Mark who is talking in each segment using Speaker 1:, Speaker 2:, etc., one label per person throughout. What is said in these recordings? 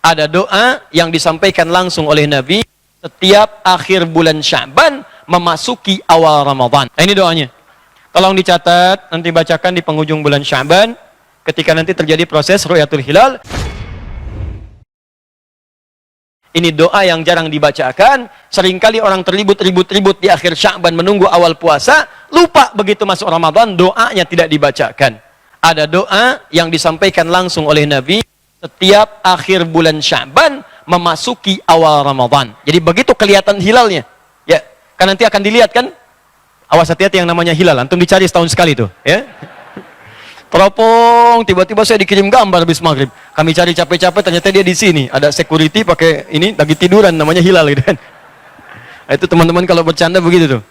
Speaker 1: Ada doa yang disampaikan langsung oleh Nabi setiap akhir bulan Sya'ban memasuki awal Ramadan. Nah, ini doanya. Tolong dicatat, nanti bacakan di penghujung bulan Sya'ban ketika nanti terjadi proses ru'yatul hilal. Ini doa yang jarang dibacakan. Seringkali orang terlibut-ribut di akhir Sya'ban menunggu awal puasa, lupa begitu masuk Ramadan, doanya tidak dibacakan. Ada doa yang disampaikan langsung oleh Nabi setiap akhir bulan Sya'ban memasuki awal Ramadan. Jadi begitu kelihatan hilalnya, ya, kan nanti akan dilihat kan? Awas hati-hati yang namanya hilal, antum dicari setahun sekali tuh, ya. Teropong, tiba-tiba saya dikirim gambar habis maghrib. Kami cari capek-capek, ternyata dia di sini. Ada security pakai ini, lagi tiduran, namanya hilal gitu kan. Nah, itu teman-teman kalau bercanda begitu tuh.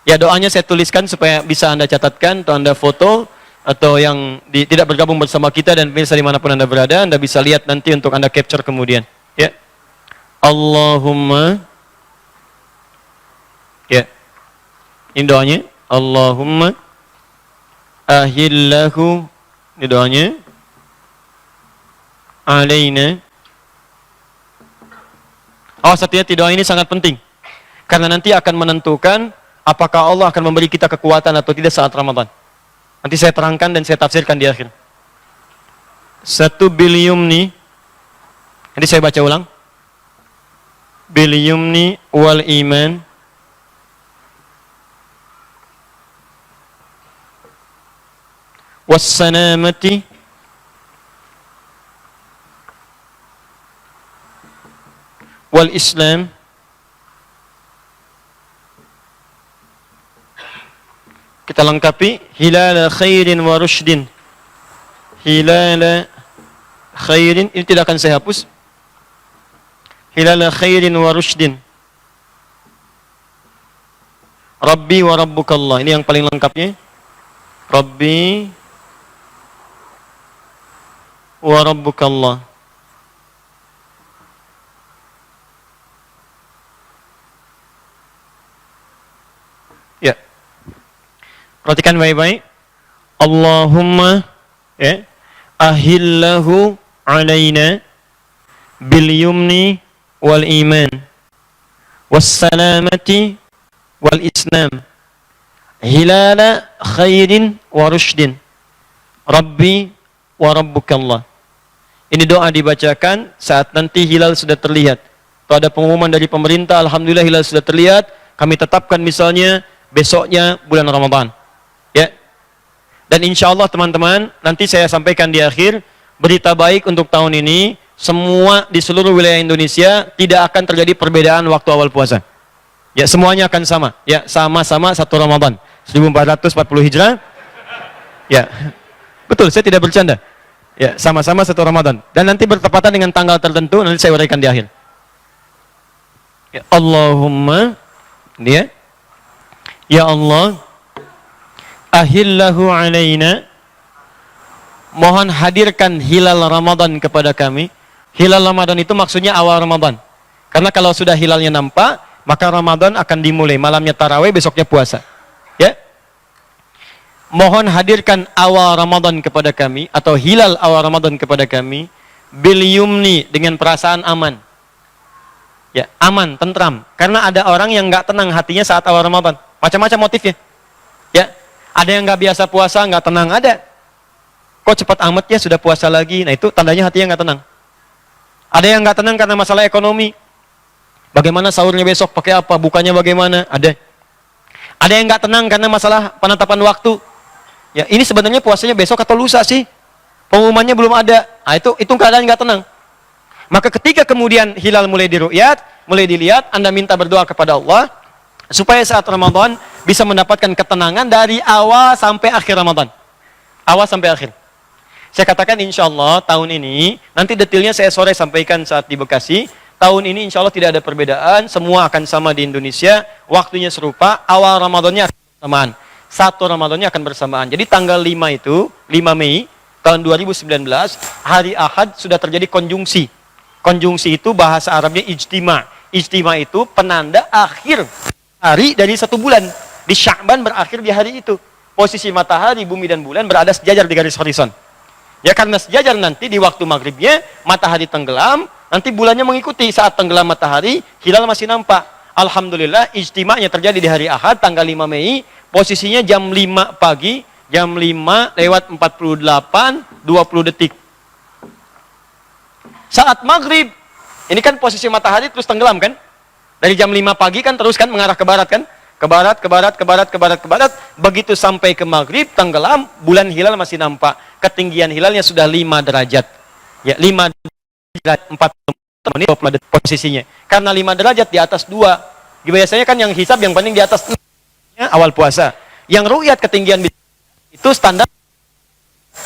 Speaker 1: Ya, doanya saya tuliskan supaya bisa Anda catatkan atau Anda foto, atau yang tidak bergabung bersama kita dan pemirsa dimanapun Anda berada, Anda bisa lihat nanti untuk Anda capture kemudian. Ya. Allahumma, ya, ini doanya. Allahumma ahillahu, ini doanya, alaina. Hati-hati, doa ini sangat penting karena nanti akan menentukan apakah Allah akan memberi kita kekuatan atau tidak saat Ramadan. Nanti saya terangkan dan saya tafsirkan di akhir. Satu bilyumni, nanti saya baca ulang. Bilyumni wal iman wassanamati wal islam kita lengkapi hilal khairin wa rushdin. Hilal khairin, ini tidak akan saya hapus. Hilal khairin wa rushdin. Rabbi wa rabbukallah, ini yang paling lengkapnya. Rabbi wa rabbukallah. Ya. Perhatikan baik-baik. Allahumma, ya, ahillahu alaina bil yumni wal iman wassalamati wal islam hilala khairin wa rushdin Rabbi wa rabbukallah. Ini doa dibacakan saat nanti hilal sudah terlihat. Atau ada pengumuman dari pemerintah, alhamdulillah hilal sudah terlihat, kami tetapkan misalnya besoknya bulan Ramadan. Ya. Dan insya Allah teman-teman, nanti saya sampaikan di akhir, berita baik untuk tahun ini, semua di seluruh wilayah Indonesia tidak akan terjadi perbedaan waktu awal puasa. Ya, semuanya akan sama. Ya, sama-sama satu Ramadan. 1440 Hijrah. Ya. Betul, saya tidak bercanda. Ya, sama-sama satu Ramadan. Dan nanti bertepatan dengan tanggal tertentu, nanti saya uraikan di akhir. Ya, Allahumma, dia, ya Allah, ahillahu alaina, mohon hadirkan hilal Ramadan kepada kami. Hilal Ramadan itu maksudnya awal Ramadan. Karena kalau sudah hilalnya nampak, maka Ramadan akan dimulai. Malamnya tarawih, besoknya puasa. Ya. Mohon hadirkan awal Ramadan kepada kami, atau hilal awal Ramadan kepada kami, bil yumni, dengan perasaan aman. Ya, aman, tentram. Karena ada orang yang nggak tenang hatinya saat awal Ramadan. Macam-macam motifnya. Ya, ada yang nggak biasa puasa, nggak tenang, ada. Kok cepat amat ya sudah puasa lagi? Nah, itu tandanya hatinya nggak tenang. Ada yang nggak tenang karena masalah ekonomi. Bagaimana sahurnya besok, pakai apa, bukanya bagaimana? Ada. Ada yang nggak tenang karena masalah penetapan waktu. Ya, ini sebenarnya puasanya besok atau lusa sih? Pengumumannya belum ada. Nah, itu keadaan nggak tenang. Maka ketika kemudian hilal mulai diru'yat, mulai dilihat, Anda minta berdoa kepada Allah supaya saat Ramadan bisa mendapatkan ketenangan dari awal sampai akhir Ramadan. Awal sampai akhir. Saya katakan insya Allah tahun ini, nanti detailnya saya sore sampaikan saat di Bekasi. Tahun ini insya Allah tidak ada perbedaan, semua akan sama di Indonesia, waktunya serupa, awal Ramadannya akan bersamaan. Satu Ramadannya akan bersamaan. Jadi tanggal 5 itu, 5 Mei tahun 2019, hari Ahad sudah terjadi konjungsi. Konjungsi itu bahasa Arabnya ijtima. Ijtima itu penanda akhir hari dari satu bulan. Di Sya'ban berakhir di hari itu. Posisi matahari, bumi dan bulan berada sejajar di garis horizon. Ya karena sejajar nanti di waktu maghribnya matahari tenggelam, nanti bulannya mengikuti saat tenggelam matahari, hilal masih nampak. Alhamdulillah ijtima'nya terjadi di hari Ahad tanggal 5 Mei, posisinya jam 5 pagi, jam 5 lewat 48 20 detik. Saat maghrib, ini kan posisi matahari terus tenggelam kan? Dari jam 5 pagi kan terus kan mengarah ke barat kan? Ke barat, ke barat, ke barat, ke barat, ke barat. Begitu sampai ke maghrib, tenggelam, bulan hilal masih nampak. Ketinggian hilalnya sudah 5 derajat. Ya, 5 derajat, 40 menit, 20 detik posisinya. Karena 5 derajat di atas 2. Biasanya kan yang hisab yang paling di atas awal puasa. Yang ru'yat ketinggian itu standar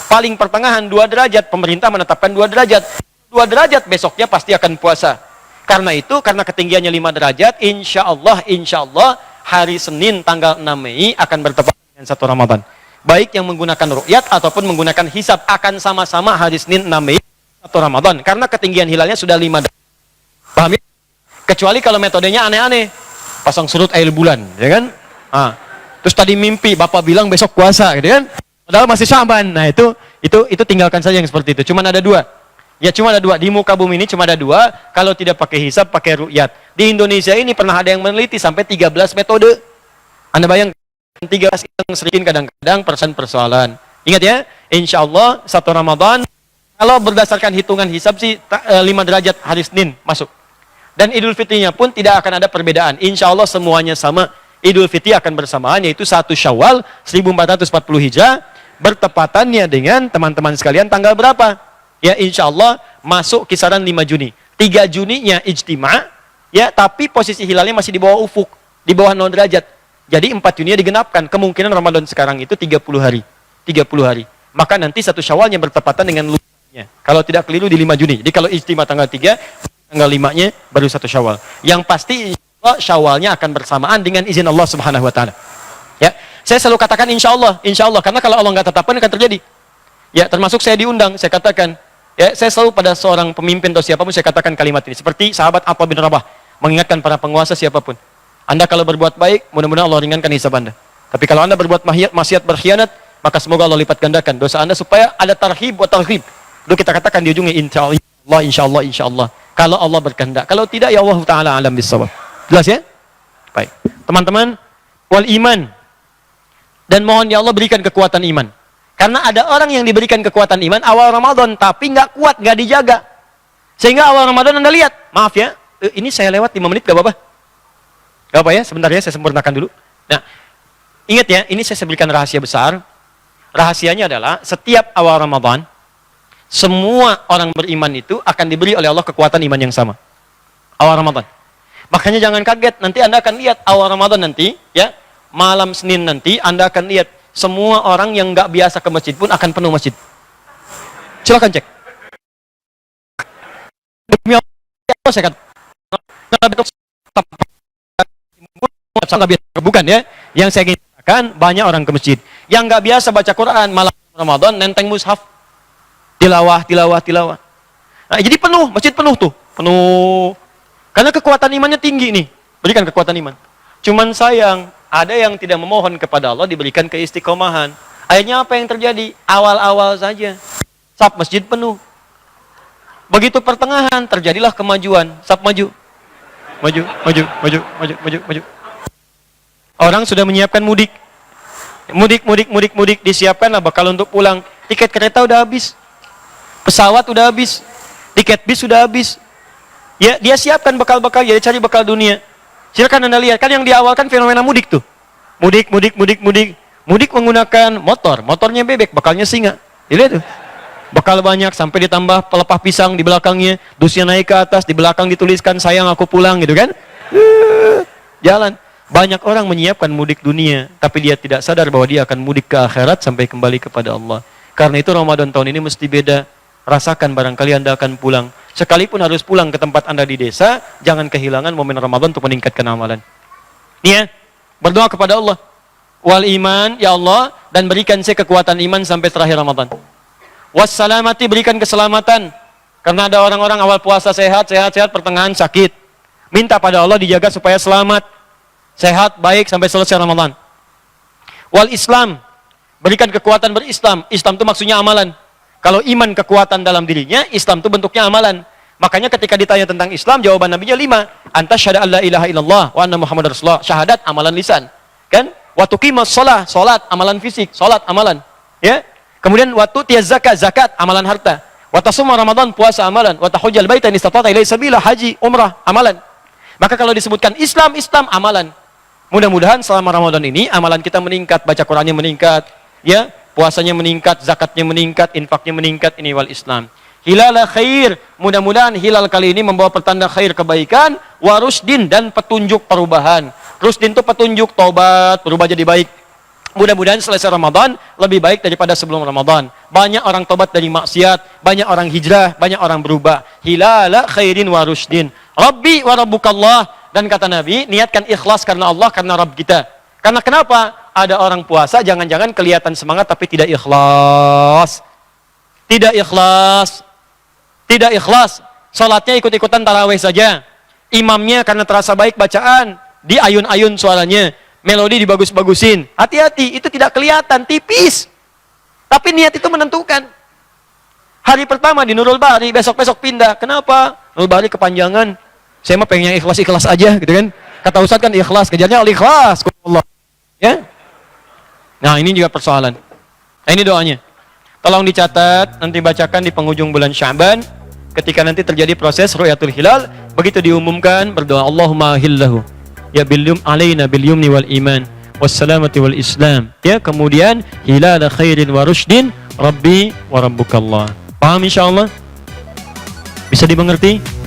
Speaker 1: paling pertengahan 2 derajat. Pemerintah menetapkan 2 derajat. 2 derajat besoknya pasti akan puasa. Karena itu, karena ketinggiannya 5 derajat, insya Allah, hari Senin tanggal 6 Mei akan bertepatan dengan 1 Ramadan. Baik yang menggunakan ru'yat ataupun menggunakan hisab akan sama-sama hari Senin 6 Mei 1 Ramadan. Karena ketinggian hilalnya sudah 5 derajat. Paham ya? Kecuali kalau metodenya aneh-aneh. Pasang surut air bulan, ya kan? Terus tadi mimpi, Bapak bilang besok puasa, gitu kan? Padahal masih Sya'ban. Nah, itu tinggalkan saja yang seperti itu. Cuman ada 2. Ya cuma ada 2, di muka bumi ini cuma ada 2, kalau tidak pakai hisab, pakai ru'yat. Di Indonesia ini pernah ada yang meneliti sampai 13 metode. Anda bayangkan 13 yang sering kadang-kadang persoalan. Ingat ya, insya Allah 1 Ramadan, kalau berdasarkan hitungan hisab sih 5 derajat hari Senin masuk. Dan Idul Fitrinya pun tidak akan ada perbedaan. Insya Allah semuanya sama. Idul Fitri akan bersamaan, yaitu 1 Syawal 1440 Hijrah, bertepatannya dengan teman-teman sekalian tanggal berapa? Ya insya Allah masuk kisaran 5 Juni. 3 Juninya ijtima', ya tapi posisi hilalnya masih di bawah ufuk, di bawah 0 derajat. Jadi 4 Juninya digenapkan. Kemungkinan Ramadan sekarang itu 30 hari. 30 hari. Maka nanti 1 Syawalnya bertepatan dengan lulusnya. Kalau tidak keliru di 5 Juni. Jadi kalau ijtima' tanggal 3, tanggal 5-nya baru 1 Syawal. Yang pasti Syawalnya akan bersamaan dengan izin Allah Subhanahu wa taala. Ya, saya selalu katakan insya Allah, karena kalau Allah nggak tetapkan akan terjadi. Ya, termasuk saya diundang, saya katakan, ya, saya selalu pada seorang pemimpin atau siapapun saya katakan kalimat ini. Seperti sahabat Atha bin Rabah mengingatkan para penguasa siapapun. Anda kalau berbuat baik, mudah-mudahan Allah ringankan hisab Anda. Tapi kalau Anda berbuat maksiat, berkhianat, maka semoga Allah lipat gandakan dosa Anda supaya ada tarhib wa tarhib. Itu kita katakan di ujungnya insya Allah. Kalau Allah berkehendak. Kalau tidak, ya Allah Ta'ala alam bisawab. Jelas ya? Baik. Teman-teman, wal iman. Dan mohon ya Allah berikan kekuatan iman. Karena ada orang yang diberikan kekuatan iman awal Ramadan, tapi nggak kuat, nggak dijaga. Sehingga awal Ramadan Anda lihat, maaf ya, ini saya lewat 5 menit, gak apa-apa? Gak apa ya, sebentar ya, saya sempurnakan dulu. Nah, ingat ya, ini saya berikan rahasia besar. Rahasianya adalah, setiap awal Ramadan, semua orang beriman itu akan diberi oleh Allah kekuatan iman yang sama. Awal Ramadan. Makanya jangan kaget, nanti Anda akan lihat awal Ramadan nanti, ya, malam Senin nanti, Anda akan lihat, semua orang yang nggak biasa ke masjid pun akan penuh masjid. Silakan cek. Demi Allah saya katakan, bukan ya. Yang saya ingin katakan banyak orang ke masjid. Yang nggak biasa baca Quran malam Ramadan nenteng mushaf, tilawah. Nah, jadi penuh, masjid penuh tuh, penuh. Karena kekuatan imannya tinggi nih, berikan kekuatan iman. Cuman sayang. Ada yang tidak memohon kepada Allah diberikan keistiqomahan. Akhirnya apa yang terjadi? Awal-awal saja. Saf masjid penuh. Begitu pertengahan terjadilah kemajuan. Saf maju. Maju. Orang sudah menyiapkan mudik. Mudik. Disiapkanlah bakal untuk pulang. Tiket kereta udah habis. Pesawat udah habis. Tiket bis sudah habis. Ya, dia siapkan bekal-bekal, dia cari bekal dunia. Silakan Anda lihat, kan yang di awal kan fenomena mudik tuh. Mudik. Mudik menggunakan motor, motornya bebek, bekalnya singa. Dilihat tuh. Bekal banyak sampai ditambah pelepah pisang di belakangnya, dusnya naik ke atas, di belakang dituliskan sayang aku pulang gitu kan. Jalan. Banyak orang menyiapkan mudik dunia, tapi dia tidak sadar bahwa dia akan mudik ke akhirat sampai kembali kepada Allah. Karena itu Ramadan tahun ini mesti beda. Rasakan barangkali Anda akan pulang. Sekalipun harus pulang ke tempat Anda di desa, jangan kehilangan momen Ramadan untuk meningkatkan amalan. Nih ya, berdoa kepada Allah. Wal iman, ya Allah, dan berikan saya kekuatan iman sampai terakhir Ramadan. Wassalamati, berikan keselamatan. Karena ada orang-orang awal puasa sehat, pertengahan sakit. Minta pada Allah dijaga supaya selamat. Sehat, baik sampai selesai Ramadan. Wal Islam, berikan kekuatan berislam. Islam itu maksudnya amalan. Kalau iman kekuatan dalam dirinya, Islam itu bentuknya amalan. Makanya ketika ditanya tentang Islam, jawaban Nabinya 5. Anta syahada alla ilaha illallah wa anna Muhammad Rasulullah. Syahadat, amalan lisan. Kan? Wa tuqimus shalah, salat, amalan fisik, salat, amalan. Ya? Kemudian wa tu'tiyaz zakat, zakat, amalan harta. Wa tasuma Ramadan, puasa, amalan. Wa tahujjal baita in istata'ta ilaihi sabila, haji, umrah, amalan. Maka kalau disebutkan Islam, Islam, amalan. Mudah-mudahan selama Ramadan ini amalan kita meningkat, baca Qur'annya meningkat, ya, puasanya meningkat, zakatnya meningkat, infaknya meningkat, ini wal Islam. Hilal khair, mudah-mudahan hilal kali ini membawa pertanda khair kebaikan, warusdin dan petunjuk perubahan. Rusdin itu petunjuk taubat, berubah jadi baik. Mudah-mudahan selesai Ramadan lebih baik daripada sebelum Ramadan. Banyak orang taubat dari maksiat, banyak orang hijrah, banyak orang berubah. Hilal khairin warusdin. Rabbi wa rabbukallah. Dan kata Nabi, niatkan ikhlas karena Allah, karena Rabb kita. Karena kenapa? Ada orang puasa, jangan-jangan kelihatan semangat tapi tidak ikhlas. Tidak ikhlas. Tidak ikhlas. Salatnya ikut-ikutan tarawih saja. Imamnya karena terasa baik bacaan, diayun-ayun suaranya. Melodi dibagus-bagusin. Hati-hati, itu tidak kelihatan, tipis. Tapi niat itu menentukan. Hari pertama di Nurul Bari, besok-besok pindah. Kenapa? Nurul Bari kepanjangan. Saya mah pengennya ikhlas-ikhlas aja gitu kan. Kata Ustaz kan ikhlas, kejarnya al-ikhlas. Allah. Ya? Nah, ini juga persoalan. Nah, ini doanya. Tolong dicatat, nanti bacakan di penghujung bulan Sya'ban. Ketika nanti terjadi proses ru'yatul hilal, begitu diumumkan, berdoa Allahumma hillahu. Ya bilyum alaina bilyumni wal iman. Wassalamati wal islam. Ya, kemudian hilal khairin wa rushdin. Rabbi wa rabbukallah. Paham insyaallah? Bisa dimengerti?